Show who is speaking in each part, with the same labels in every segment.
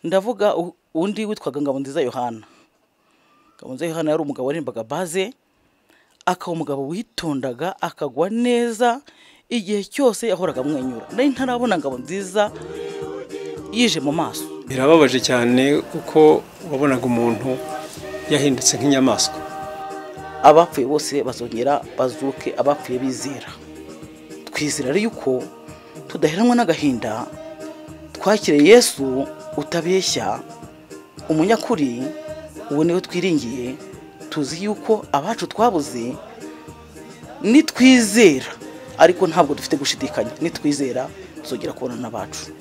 Speaker 1: ndavuga undi witwaga Ngabonziza Yohana. Ngabonziza Yohana yari umugabo warimbaga baze, akaba umugabo witondaga, akagwa neza, igihe cyose yahoraga amwenyura. Nari ntarabona Ngabonziza yije mu maso.
Speaker 2: Birababaje cyane kuko wabonaga umuntu yahindutse nk'inyamaswa.
Speaker 1: Abapfuye bose bazongera bazuke, abapfuye bizera. Twizera ari yuko tudaheranwa n'agahinda, twakire Yesu utabeshya, umunyakuri, uwo niwe twiringiye. Tuzi yuko abacu twabuze, nitwizera, ariko ntabwo dufite gushidikanya, nitwizera tuzongera kubona n'abacu.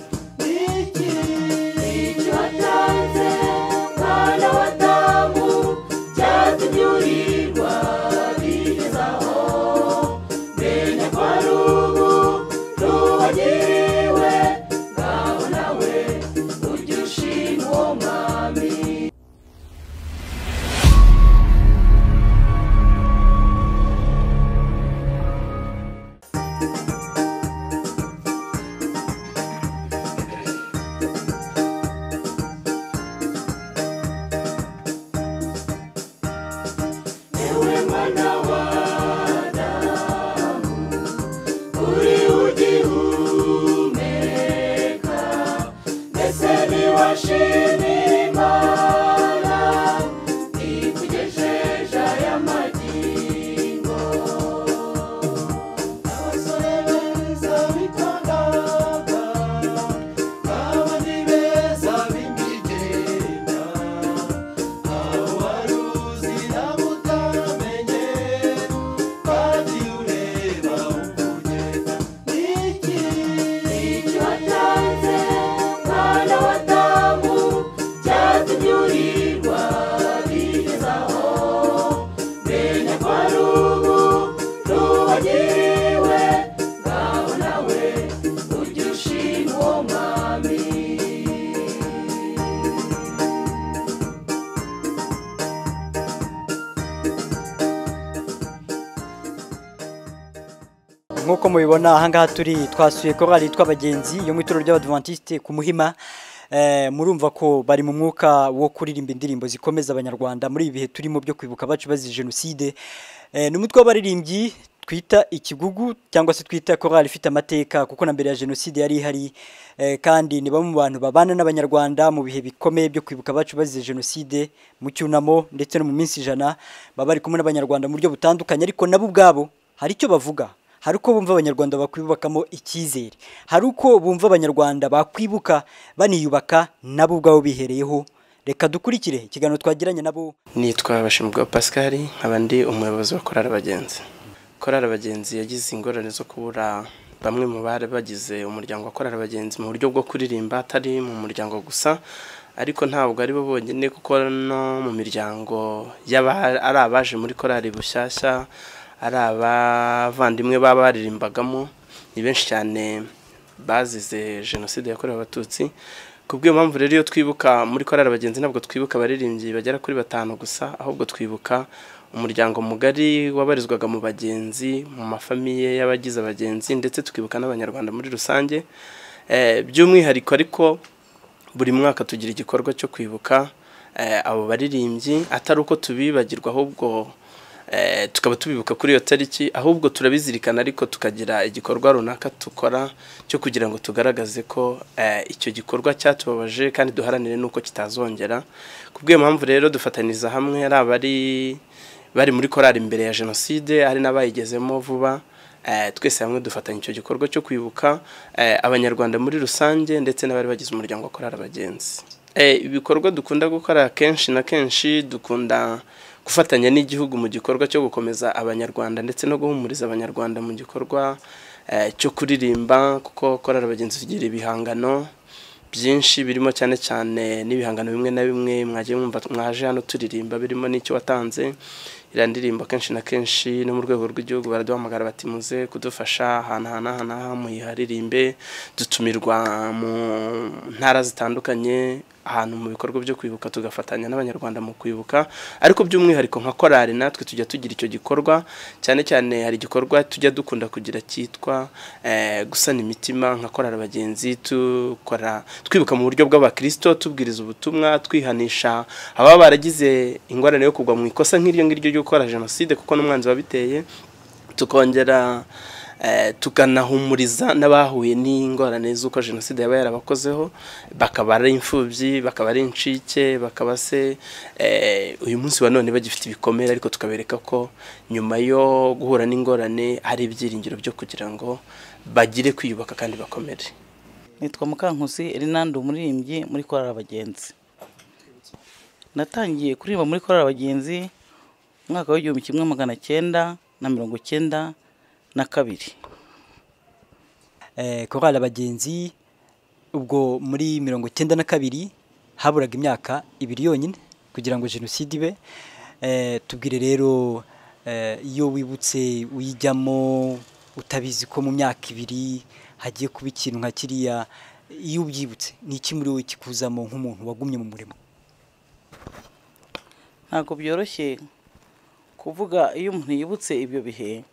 Speaker 3: Nkuko mubibona ahangaha turi twasuye Chorale Abagenzi yo mu itorero ry'Abadventiste ku Muhima. Murumva ko bari mu mwuka wo kuririmba indirimbo zikomeza abanyarwanda muri ibihe turimo byo kwibuka bacu bazize jenoside. N'umutwe w'abaririmbyi twita ikigugu cyangwa se twita Chorale ifite amateka, kuko na mbere ya jenoside yari ihari, kandi ni bamwe mu bantu babana n'abanyarwanda mu bihe bikomeye byo kwibuka bacu bazize jenoside, mu cyunamo ndetse no mu minsi 100 baba bari kumwe n'abanyarwanda mu buryo butandukanye. Ariko nabo ubwabo hari icyo bavuga, hari uko bumva abanyarwanda bakwibukamo icyizere, hari uko bumva abanyarwanda bakwibuka baniyubaka nabo ubwabo bihereyeho. Reka dukurikire ikiganiro twagiranye nabo.
Speaker 4: Nitwa Bashimwa Pascal, nkabandi umuyobozi wa Chorale Abagenzi. Chorale Abagenzi yagize ingorane zo kubura bamwe mu bari bagize umuryango wa Chorale Abagenzi mu buryo bwo kuririmba, atari mu muryango gusa, ariko ntabwo ari bo bonyine, kuko no mu miryango ari abaje muri Chorale bushyashya, ari abavandimwe baba baririmbagamo, ni benshi cyane bazize jenoside yakorewe abatutsi. Kubw'iyo mpamvu rero iyo twibuka muri Chorale Abagenzi ntabwo twibuka abaririmbyi bagera kuri 5 gusa, ahubwo twibuka umuryango mugari wabarizwaga mu bagenzi, mu mafamiye y'abagize abagenzi, ndetse tukibuka n'abanyarwanda muri rusange. By'umwihariko ariko buri mwaka tugira igikorwa cyo kwibuka abo baririmbyi, atari uko tubibagirwa, ahubwo tukaba tubibuka kuri iyo tariki, ahubwo turabizirikana, ariko tukagira igikorwa runaka tukora cyo kugira ngo tugaragaze ko icyo gikorwa cyatubabaje kandi duharanire nuko kitazongera. Kubw'iyo mpamvu rero dufataniza hamwe ari bari muri Chorale imbere ya jenoside, ari n'abayigezemo vuba, twese hamwe dufatanya icyo gikorwa cyo kwibuka abanyarwanda muri rusange ndetse n'abari bagize umuryango wa Chorale Abagenzi. Ibikorwa dukunda gukora kenshi na kenshi, dukunda gufatanya n'igihugu mu gikorwa cyo gukomeza abanyarwanda ndetse no guhumuriza abanyarwanda mu gikorwa cyo kuririmba, kuko Chorale Abagenzi zigira ibihangano byinshi birimo cyane cyane n'ibihangano bimwe na bimwe mwaje mwumva mwaje hano turirimba, birimo n'icyo watanze. Irandirimbo kenshi na kenshi no mu rwego rw'igihugu baraduhamagara bati muze kudufasha hana muyiharirimbe. Dutumirwa mu ntara zitandukanye, ahantu mu bikorwa byo kwibuka tugafatanya n'abanyarwanda mu kwibuka, ariko by'umwihariko nka korali natwe tujya tugira icyo gikorwa, cyane cyane hari igikorwa tujya dukunda kugira cyitwa gusana imitima nka korali Abagenzi, twibuka mu buryo bw'abakristo, tubwiriza ubutumwa, twihanisha ababa baragize ingorane yo kugwa mu ikosa nk'iryo ngiryo ryo gukora jenoside kuko n'umwanzi wabiteye, tukongera tukanahumuriza n'abahuye n'ingorane z'uko jenoside yaba yarabakozeho, bakaba ari imfubyi, bakaba ari incike, bakaba se uyu munsi wa none bagifite ibikomere, ariko tukabereka ko nyuma yo guhura n'ingorane hari ibyiringiro byo kugira ngo bagire kwiyubaka kandi bakomere.
Speaker 1: Nitwa Mukankusi Erinando, umuririmbyi muri Chorale Abagenzi. Natangiye kuririmba muri Chorale Abagenzi mwaka wa 1992.
Speaker 3: Chorale Abagenzi ubwo muri 1992 haburaga imyaka 2 yonyine kugira ngo jenoside ibe. Tubwire rero iyo wibutse uyijyamo utabizi ko mu myaka 2 hagiye kuba ikintu nka kiriya, iyo ubyibutse ni iki muri wowe kikuzamo nk'umuntu wagumye mu murimo?
Speaker 1: Ntabwo byoroshye kuvuga iyo umuntu yibutse ibyo bihe,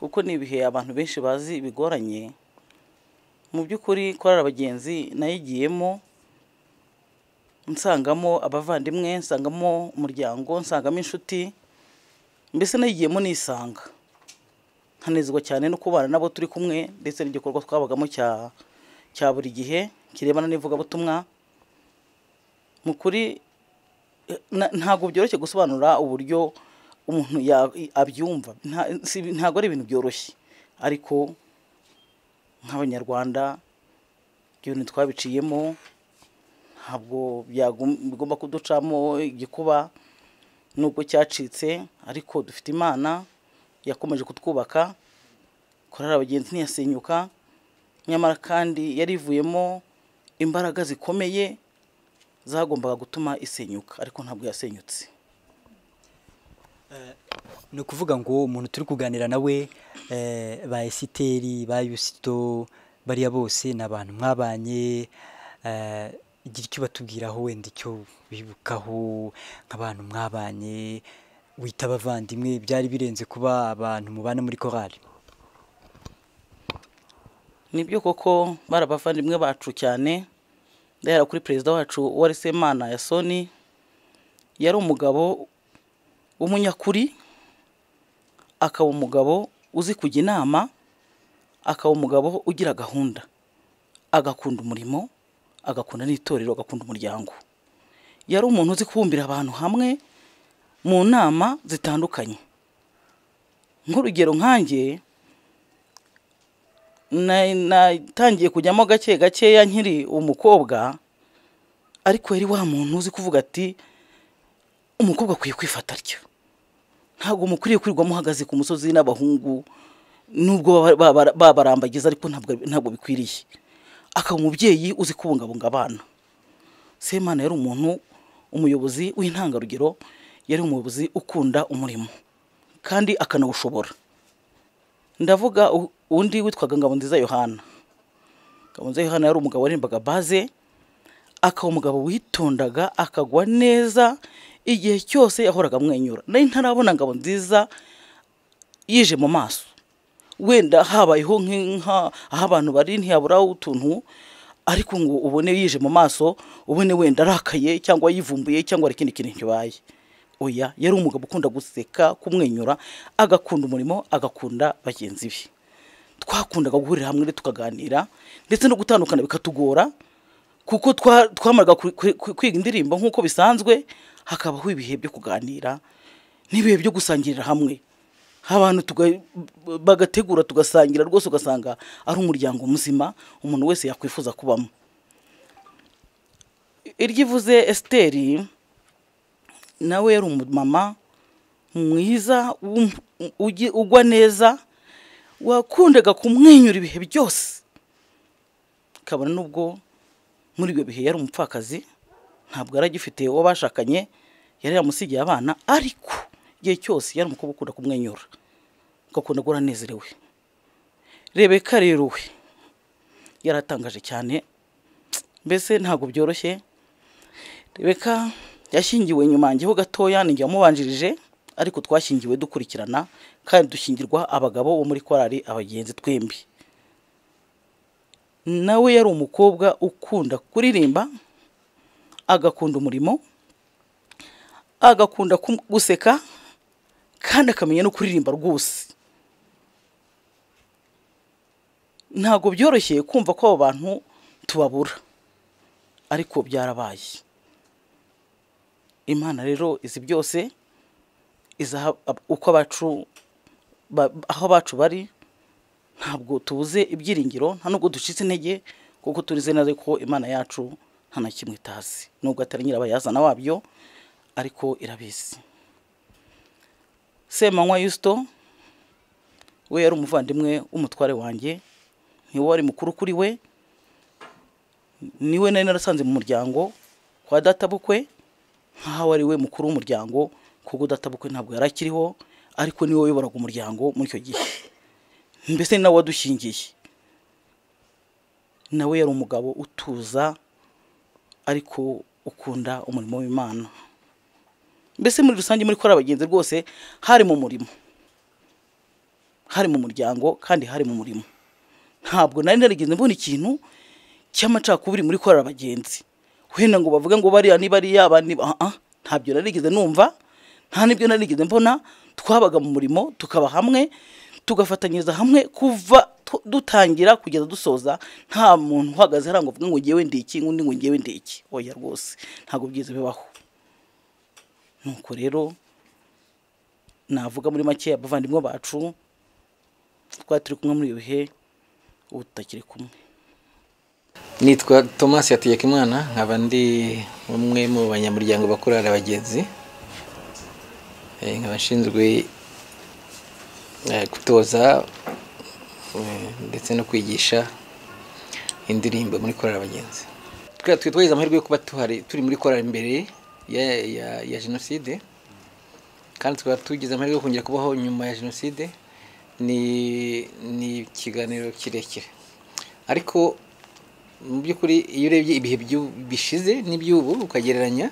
Speaker 1: kuko ni ibihe abantu benshi bazi bigoranye. Mu by'ukuri Chorale Abagenzi nayigiyemo nsangamo abavandimwe, nsangamo umuryango, nsangamo inshuti, mbese nayigiyemo nisanga, nkanezwa cyane no kubana nabo turi kumwe, ndetse n'igikorwa twabagamo cya buri gihe kirebana n'ivugabutumwa. Mu kuri ntabwo byoroshye gusobanura uburyo umuntu abyumva, ntabwo ari ibintu byoroshye, ariko nk'abanyarwanda ibintu twabiciyemo ntabwo bigomba kuducamo igikuba, nubwo cyacitse, ariko dufite Imana yakomeje kutwubaka. Chorale Abagenzi ntiyasenyuka, nyamara kandi yarivuyemo imbaraga zikomeye zagombaga gutuma isenyuka, ariko ntabwo yasenyutse.
Speaker 3: Ni ukuvuga ngo umuntu turi kuganira nawe ba Esiteri, ba Yusito, bariya bose ni abantu mwabanye, igira icyo batubwiraho, wenda icyo bibukaho nk'abantu mwabanye, wita abavandimwe, byari birenze kuba abantu mubana muri korali?
Speaker 1: Nibyo koko bari abavandimwe bacu cyane, ndahera kuri perezida wacu wari Semana ya Soni, yari umugabo w'umunyakuri, akaba umugabo uzi kujya inama, akaba umugabo ugira gahunda, agakunda umurimo, agakunda n'itorero, agakunda umuryango. Yari umuntu uzi kubumbira abantu hamwe mu nama zitandukanye. Nk'urugero nkanjye natangiye kujyamo gake gakeya nkiri umukobwa, ariko yari wa muntu uzi kuvuga ati umukobwa akwiye kwifata atyo, ntabwo mukwiriye kwirirwa muhagaze ku musozi n'abahungu nubwo babarambagiza, ariko ntabwo bikwiriye. Akaba umubyeyi uzi kubungabunga abana. Semana yari umuntu, umuyobozi w'intangarugero, yari umuyobozi ukunda umurimo kandi akanawushobora. Ndavuga undi witwaga Ngabonziza Yohana. Ngabonziza Yohana yari umugabo warimbaga baze, akaba umugabo witondaga, akagwa neza, igihe cyose yahoraga amwenyura. Nari ntarabona Ngabonziza yije mu maso, wenda habayeho aho abantu bari ntiyaburaho utuntu, ariko ngo ubone yije mu maso, ubone wenda arakaye cyangwa yivumbuye cyangwa ari ikindi kintu kibaye. Oya, yari umugabo ukunda guseka, kumwenyura, agakunda umurimo, agakunda bagenzi be. Twakundaga guhurira hamwe tukaganira, ndetse no gutandukana bikatugora, kuko twamaraga kwiga indirimbo nk'uko bisanzwe, hakabaho ibihe byo kuganira n'ibihe byo gusangirira hamwe. Abantu bagategura tugasangira, rwose ugasanga ari umuryango muzima umuntu wese yakwifuza kubamo. Iryivuze Esiteri nawe yari umumama mwiza, ugwa neza, wakundaga kumwenyura ibihe byose. Kabona nubwo muri ibyo bihe yari umupfakazi, ntabwo yari agifite uwo bashakanye, yari yamusigiye abana, ariko igihe cyose yari umukobwa ukunda kumwenyura, agakunda guhora anezerewe. Rebeka rero we yaratangaje cyane, mbese ntabwo byoroshye, Rebeka yashyingiwe nyuma yanjyeho gatoya ninjye wamubanjirije, ariko twashyingiwe dukurikirana kandi dushyingirwa abagabo bo muri korali Abagenzi twembi. Nawe yari umukobwa ukunda kuririmba, agakunda umurimo, agakunda guseka kandi akamenya no kuririmba rwose. Ntago byoroshye kumva ko abo bantu tubabura, ariko byarabaye. Imana rero izi byose, iza uko abacu aho abacu bari, ntabwo tubuze ibyiringiro, nta nubwo ducitse intege, kuko turize neza ko Imana yacu nta na kimwe itazi, nubwo atari nyirabayazana wabyo, ariko irabizi. Semanywa Yusto we yari umuvandimwe w'umutware wanjye, niwe wari mukuru kuri we, niwe nari narasanze mu muryango kwa databukwe, nkaho ari we mukuru w'umuryango, kuko databukwe ntabwo yari akiriho, ariko niwe wayoboraga umuryango muri icyo gihe. Mbese nawe wadushingiye. Nawe yari umugabo utuza ariko ukunda umurimo w'Imana. Mbese muri rusange muri korali Abagenzi rwose hari mu murimo, hari mu muryango kandi hari mu murimo. Ntabwo nari narigeze mbona ikintu cy'amacakubiri muri korali Abagenzi, wenda ngo bavuga ngo bariya ni bariya abandi, ntabyo narigeze numva, nta nibyo narigeze mbona. Twabaga mu murimo, tukaba hamwe, tugafatanyiriza hamwe kuva dutangira kugeza dusoza. Nta muntu uhagaze harango avuga ngo ngewe ndi iki, ngundi ngo ngewe ndi iki. Oya rwose ntabwo byize bibaho. Nuko rero navuga muri make abavandimwe bacu twari turi kumwe muri iyo bihe, ubu tutakiri kumwe.
Speaker 5: Nitwa Thomas Yategekimana, nkaba ndi umwe mu banyamuryango ba Chorale Abagenzi. Nkaba nshinzwe gutoza ndetse no kwigisha indirimbo muri Chorale Abagenzi. Twagize amahirwe yo kuba turi muri korali mbere ya jenoside, kandi tukaba tugize amahirwe yo kongera kubaho nyuma ya jenoside. Ni ikiganiro kirekire, ariko mu by'ukuri iyo urebye ibihe bishize n'iby'ubu ukagereranya,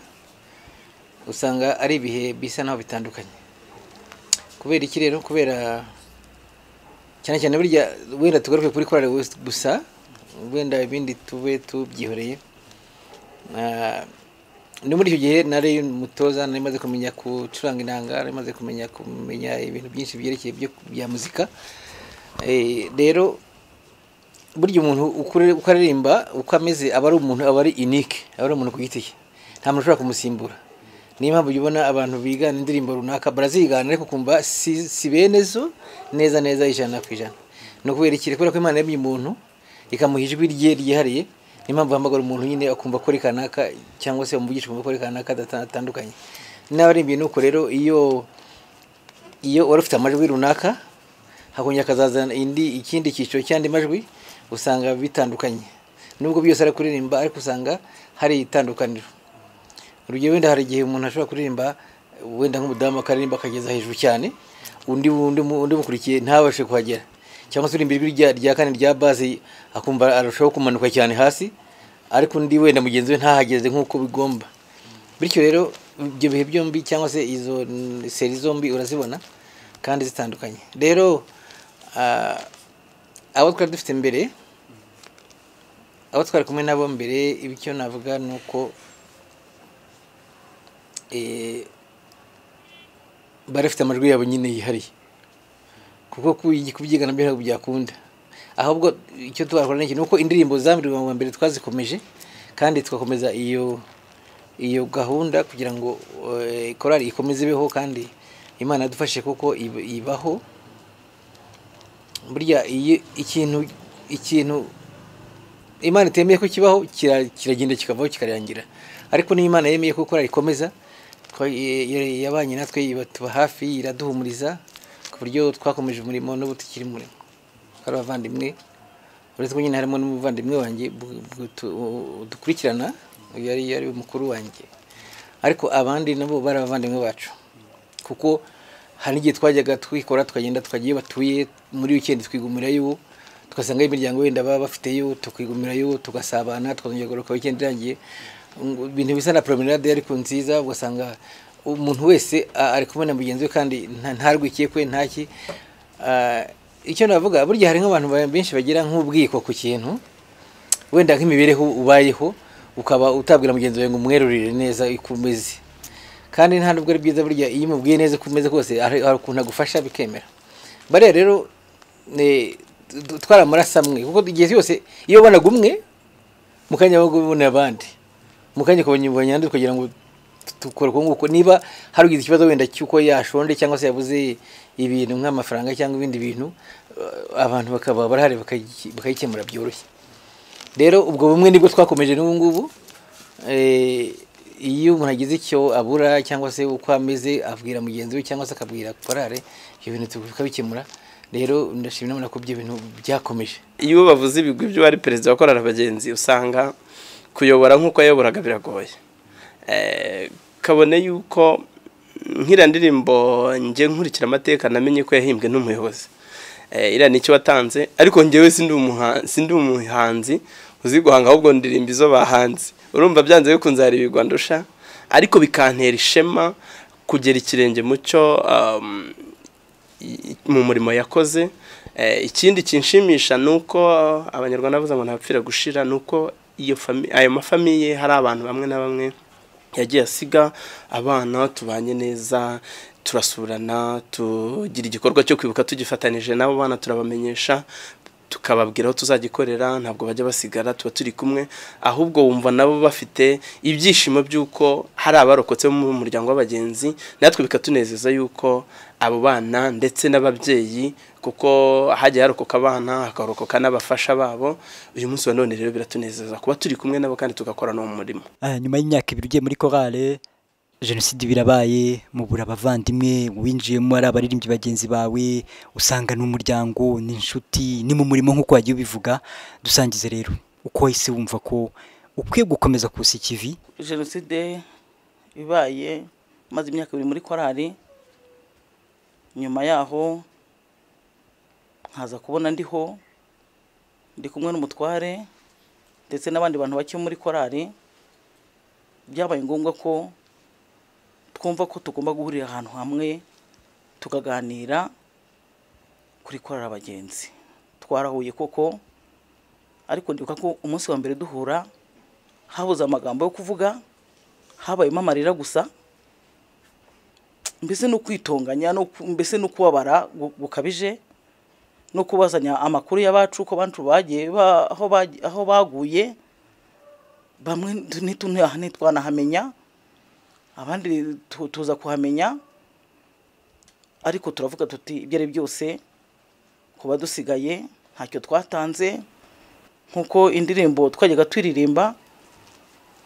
Speaker 5: usanga ari ibihe bisa naho bitandukanye. Kubera iki rero? Kubera cyane cyane burya wenda tugaruke kuri korali gusa, wenda ibindi tube tubyihoreye. Ni muri icyo gihe nari mutoza, nari maze kumenya gucuranga inanga, nari maze kumenya ibintu byinshi byerekeye bya muzika. Rero burya umuntu uko aririmba, uko ameze, aba ari umuntu, aba ari unique, aba ari umuntu ku giti cye, nta muntu ushobora kumusimbura. Niyo mpamvu ubona abantu bigana indirimbo runaka barazigana, ariko kumva si bene zo neza 100%. No kubera iki? Kubera ko Imana yabye umuntu ikamuha ijwi rye ryihariye. Niyo mpamvu hamagara umuntu nyine akumva ko rikanaka, cyangwa se umuvugisha kumva ko rikanaka datandukanye. N'abarimbiye nuko rero iyo wari ufite amajwi runaka, hakongera akazazana ikindi cyiciro cy'andi majwi, usanga bitandukanye. Nubwo byose ari kuririmba, ariko usanga hari itandukaniro. Urugero, wenda hari igihe umuntu ashobora kuririmba, wenda nk'umudamu akaririmba akageza hejuru cyane, undi mukurikiye ntabashe kuhagera, cyangwa se uririmba ijwi rya kane rya base akumva arushaho kumanuka cyane hasi, ariko undi wenda mugenzi we ntahageze nk'uko bigomba. Bityo rero ibyo bihe byombi, cyangwa se izo seri zombi urazibona kandi zitandukanye. Rero abo twari dufite mbere, abo twari kumwe nabo mbere, ibyo navuga nuko barafite amajwi yabo nyine yihariye, kuko kubyigana mbere ntabwo byakunda. Ahubwo icyo twakora n'iki nuko indirimbo zambirwa mbere twazikomeje, kandi tugakomeza iyo gahunda kugira ngo korali ikomeze ibeho, kandi Imana yadufashe kuko ibaho. Burya ikintu Imana itemeye ko kibaho kiragenda kikavaho kikarangira, ariko niyo Imana yemeye ko korali ikomeza, yabanye natwe, tuba hafi, iraduhumuriza ku buryo twakomeje umurimo n'ubu tukiri murimo. Ari abavandimwe, uretse ko nyine harimo n'umuvandimwe wanjye dukurikirana, yari mukuru wanjye, ariko abandi nabo bari abavandimwe bacu, kuko hari igihe twajyaga twikora tukagenda tukagiye batuye muri weekend, twigumirayo, tugasanga imiryango wenda baba bafiteyo, tukigumirayo, tugasabana, tukazongera kugaruka weekend irangiye. ibintu bisa na promenade ariko nziza, ugasanga umuntu wese ari kumwe na mugenzi we kandi ntarwikiye kwe ntaki. Icyo navuga burya hari nk'abantu benshi bagira nk'ubwiko ku kintu wenda nk'imibereho ubayeho ukaba utabwira mugenzi wawe ngo umwerurire neza ikumeze, kandi nta nubwo ari byiza burya iyo umubwiye neza kumeze kose hari ukuntu agufasha bikemera. Bariya rero twaramarasamwe kuko igihe cyose iyo ubona gumwe mukanya bagubona abandi mukanya kubanyibanya ndi kugira ngo tukora nguko niba hari ugize ikibazo wenda cyuko yashonde cyangwa se yabuze ibintu nk'amafaranga cyangwa ibindi bintu, abantu bakaba barahari bakayikemura byoroshye. Rero ubwo bumwe nibwo twakomeje n'ubu ngubu. Iyo umuntu agize icyo abura cyangwa se uko ameze abwira mugenzi we cyangwa se akabwira korale, ibyo bintu tukabikemura. Rero ndashimira Imana ko ibyo bintu byakomeje.
Speaker 4: Iyo bavuze ibigwi byo ari perezida wa korale Abagenzi usanga kuyobora nk'uko yayoboraga biragoye. Kabone yuko nkira ndirimbo nje nkurikira amateka namenye ko yahimbwe n'umuyobozi. Ira nicyo watanze, ariko ngewe sindi umuhanzi uzi guhanga ahubwo ndirimba izo bahanze. Urumva byanze bikunze hari ibigwa ndusha, ariko bikantera ishema kugera ikirenge mucyo mu murimo yakoze. Ikindi kinshimisha nuko abanyarwanda bavuze ngo ntapfira gushira, nuko ayo mafamiye hari abantu bamwe na bamwe yagiye asiga abana tubanye neza, turasurana, tugira igikorwa cyo kwibuka tugifatanije nabo bana, turabamenyesha tukababwira aho tuzagikorera, ntabwo bajya basigara, tuba turi kumwe, ahubwo wumva nabo bafite ibyishimo by'uko hari abarokotse mu muryango w'Abagenzi, natwe bikatunezeza yuko abo bana ndetse n'ababyeyi, kuko hagiye harokoka abana hakarokoka n'abafasha babo. Uyu munsi wa none rero biratunezeza kuba turi kumwe nabo kandi tugakora no mu murimo.
Speaker 3: Nyuma y'imyaka 2 ugiye muri Chorale, jenoside birabaye, mubura abavandimwe, winjiyemo ari abaririmbyi bagenzi bawe, usanga n'umuryango n'inshuti ni mu murimo nk'uko wagiye ubivuga. Dusangize rero uko wese wumva ko ukwiye gukomeza kusa ikivi.
Speaker 1: Jenoside ibaye maze imyaka 2 muri Chorale, nyuma yaho nkaza kubona ndi kumwe n'umutware ndetse n'abandi bantu bake muri Chorale. Byabaye ngombwa ko twumva ko tugomba guhurira ahantu hamwe tukaganira kuri Chorale Abagenzi. Twarahuye koko, ariko ndibuka ko umunsi wa mbere duhura habuze amagambo yo kuvuga, habayemo amarira gusa, mbese no kwitonganya, mbese no kubabara gukabije, no kubazanya amakuru y'abacu ko bantu bagiye aho baguye, bamwe ntitwanahamenya, abandi tuza kuhamenya, ariko turavuga tuti ibyo ari byose kuba dusigaye ntacyo twatanze, nkuko indirimbo twajyaga twiririmba,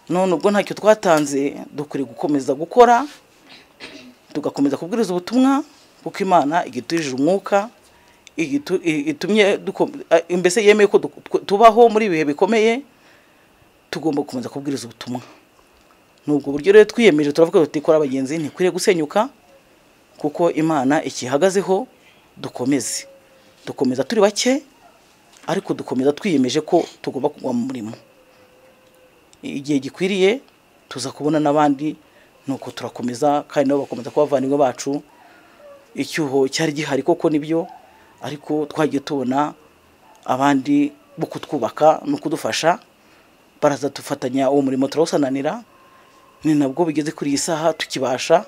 Speaker 1: none ubwo ntacyo twatanze dukwiye gukomeza gukora, tugakomeza kubwiriza ubutumwa, kuko Imana igitujije umwuka, itumye mbese yemeye ko tubaho muri ibihe bikomeye, tugomba gukomeza kubwiriza ubutumwa. Nubwo buryo rero twiyemeje, turavuga tuti Chorale Abagenzi ntikwiriye gusenyuka, kuko Imana ikihagazeho. Dukomeza turi bake, ariko dukomeza twiyemeje ko tugomba kugwa mu murimo. Igihe gikwiriye tuza kubona n'abandi, nuko turakomeza, kandi nabo bakomeza kubavanirwa bacu. Icyuho cyari gihari koko nibyo, ariko twagiye tubona abandi bo kutwubaka no kudufasha, baraza tufatanya uwo murimo turawusananira. Ni nabwo bigeze kuri iyi saha tukibasha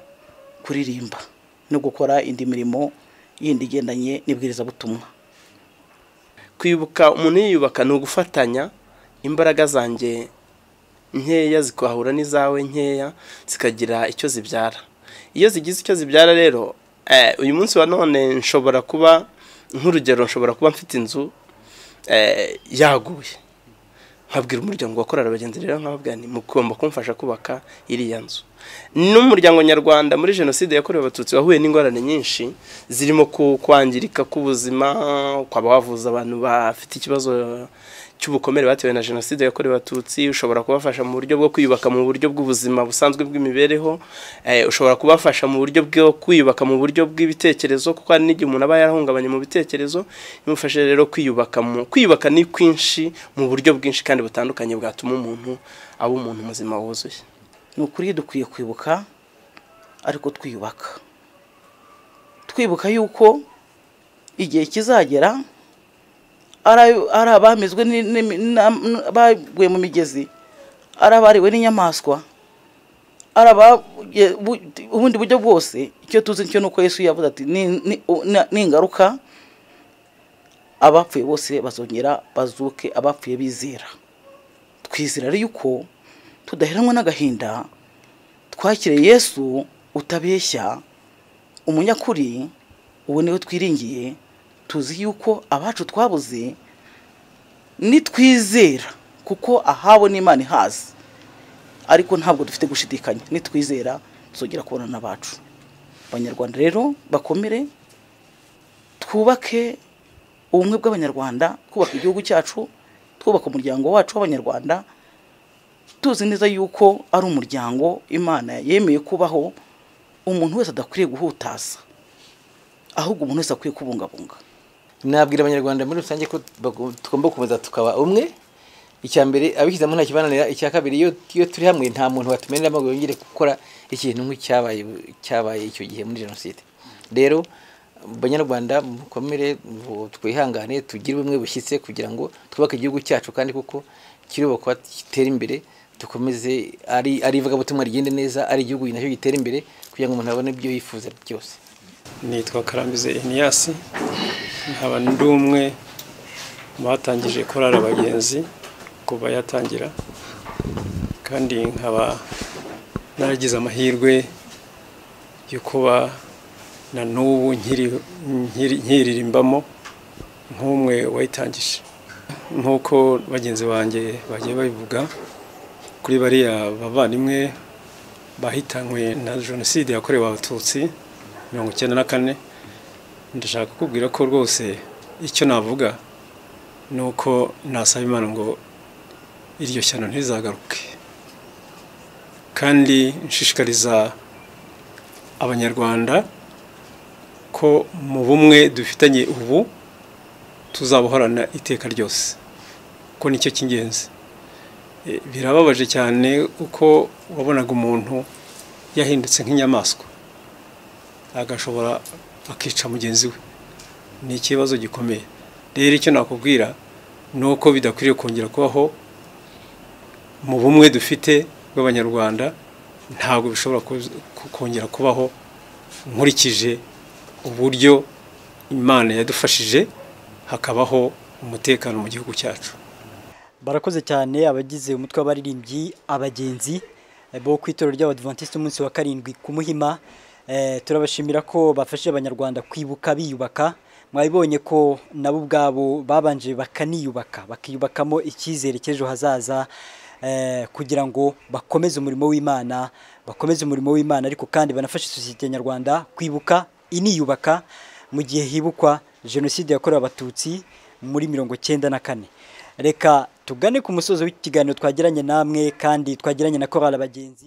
Speaker 1: kuririmba no gukora indi mirimo yindi igendanye n'ibwiriza butumwa.
Speaker 4: Kwibuka umuntu yiyubaka no gufatanya imbaraga zanjye nkeya zikahura n'izawe nkeya zikagira icyo zibyara. Iyo zigize icyo zibyara rero, uyu munsi wa none nshobora kuba nk'urugero, nshobora kuba mfite inzu yaguye, nkabwira umuryango wa Chorale Abagenzi rero nkababwira ni mugomba kumfasha kubaka iriya nzu. N'umuryango nyarwanda muri jenoside yakorewe Abatutsi wahuye n'ingorane nyinshi zirimo kwangirika k'ubuzima, kwaba wavuza abantu bafite ikibazo cy'ubukomere batewe na jenoside yakorewe abatutsi, ushobora kubafasha mu buryo bwo kwiyubaka mu buryo bw'ubuzima busanzwe bw'imibereho, ushobora kubafasha mu buryo bwo kwiyubaka mu buryo bw'ibitekerezo, kuko hari n'igihe umuntu aba yarahungabanye mu bitekerezo. Imufasha rero kwiyubaka ni kwinshi mu buryo bwinshi kandi butandukanye bwatuma umuntu aba umuntu muzima wuzuye.
Speaker 1: Ni ukuri dukwiye kwibuka ariko twibuka yuko igihe kizagera ari abamizwe baguye mu migezi, ari abariwe n'inyamaswa, ari ubundi buryo bwose. Icyo tuzi cyo nuko Yesu yavuze ati ni ingaruka, abapfuye bose bazongera bazuke, abapfuye bizera. Twizera rero yuko tudaheranwa n'agahinda, twakiriye Yesu utabeshya, umunyakuri, uwo niwe twiringiye. Tuzi yuko abacu twabuze nitwizera, kuko ahabo n'Imana ihazi, ariko ntabwo dufite gushidikanya. Nitwizera tuzongera kubona n'abacu. Abanyarwanda rero bakomere, twubake ubumwe bw'Abanyarwanda, twubaka igihugu cyacu, twubaka umuryango wacu w'Abanyarwanda, tuzi neza yuko ari umuryango Imana yemeye kubaho, umuntu wese adakwiriye guhutaza, ahubwo umuntu wese akwiye kubungabunga.
Speaker 5: Nabwira Abanyarwanda muri rusange ko tugomba kubaza tukaba umwe. Icyambere abishyizemo nta kibananira, icya kabiri iyo turi hamwe nta muntu watumenera amaguru yongere gukora ikintu nk'icyabaye icyo gihe muri jenoside. Rero Abanyarwanda mukomere, twihangane, tugire ubumwe bushyitse kugira ngo twubake igihugu cyacu, kandi kuko kirubakwa gitera imbere, dukomeze ari ivugabutumwa rigende neza, ari igihugu nacyo gitera imbere kugira ngo umuntu abone ibyo yifuza byose.
Speaker 2: Nitwa Karambize Enias, nkaba ndi umwe mu batangije Chorale Abagenzi kuva yatangira, kandi nkaba naragize amahirwe yo kuba na n'ubu nkiririmbamo nk'umwe wayitangije. Nk'uko bagenzi banjye bagiye babivuga kuri bariya bavandimwe bahitanywe na jenoside yakorewe abatutsi 1994, ndashaka kukubwira ko rwose icyo navuga nuko nasaba Imana ngo iryo shyano ntizagaruke, kandi nshishikariza Abanyarwanda ko mu bumwe dufitanye ubu tuzabuhorana iteka ryose, ko nicyo cy'ingenzi. Birababaje cyane uko wabonaga umuntu yahindutse nk'inyamaswa, agashobora akica mugenzi we. Ni ikibazo gikomeye. Rero icyo nakubwira nuko bidakwiriye kongera kubaho. Mu bumwe dufite bw'Abanyarwanda ntabwo bishobora kongera kubaho, nkurikije uburyo Imana yadufashije hakabaho umutekano mu gihugu cyacu.
Speaker 3: Barakoze cyane abagize umutwe w'abaririmbyi Abagenzi bo ku itorero ry'Abadventiste umunsi wa 7 ku Muhima. Turabashimira ko bafashe Abanyarwanda kwibuka biyubaka. Mwabibonye ko nabo ubwabo babanje bakiyubakamo icyizere cy'ejo hazaza, kugira ngo bakomeze umurimo w'Imana, ariko kandi banafashe sosiyete nyarwanda kwibuka iniyubaka mu gihe hibukwa jenoside yakorewe abatutsi muri 1994. Reka tugane ku musozo w'ikiganiro twagiranye namwe, kandi twagiranye na Chorale Abagenzi.